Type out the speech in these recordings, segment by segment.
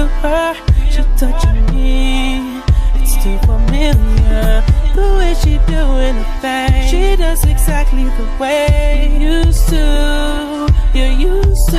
through her. She touching me, it's too familiar. The way she doing the thing, she does exactly the way you used to. You used to.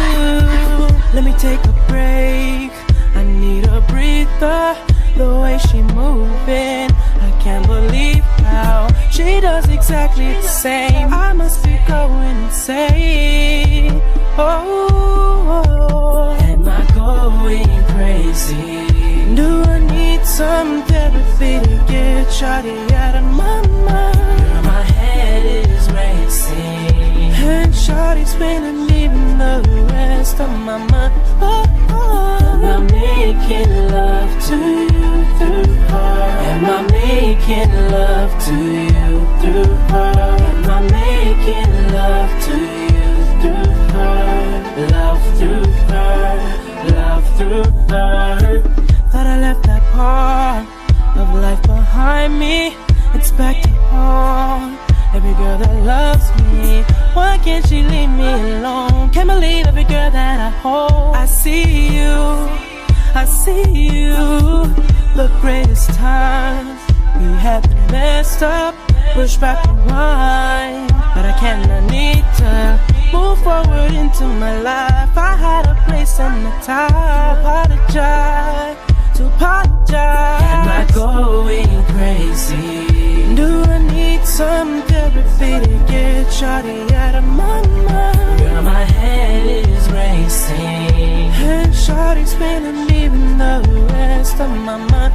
Let me take a break, I need a breather. The way she moving, I can't believe how she does exactly the same. I must be going insane. Oh, am I going crazy? Do I need some therapy to get shawty out of my mind? Girl, my head is racing, and shawty's spinning even the rest of my mind. Am I making love to you through her? Am I making love to you through her? Am I making love to you through her? Love through her, love through her. Thought I left that part of life behind me. It's back to home. Every girl that loves me, why can't she leave me alone? Can't believe every girl that I hold. I see you, I see you. The greatest times we have been messed up. Push back the wine, but I cannot need to move forward into my life. I had a place and a time. Apologize, to apologize. Am I going crazy? Do I need some therapy to get shawty out of my mind? Girl, my head is racing, and shawty's spinning even the rest of my mind.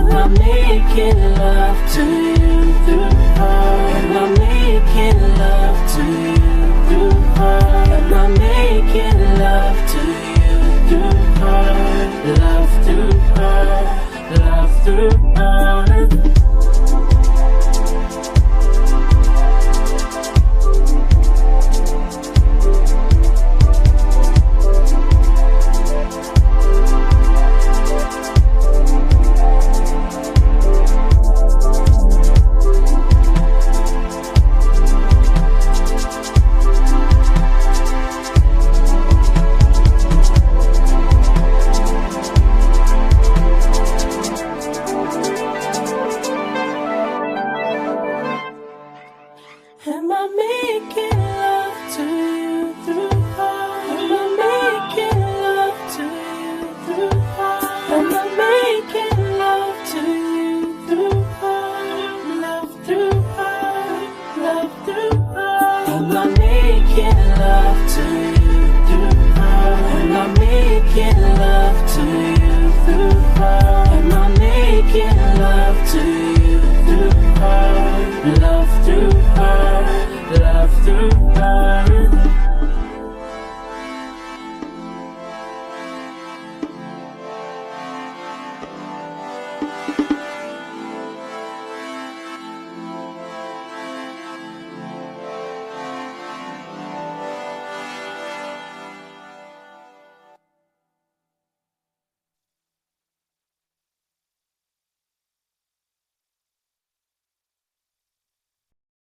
Am I making love to you through her? Am I making love to you through her? Am I making love to you through her? Love through her, love through her. Am I making love to you through her? Am I making love to you through her? Am I making love to you through her? Love through her, love through her. Am I making love to you through her? Am I making love to you through her? Am I making love to you through her? Love through her, love through her.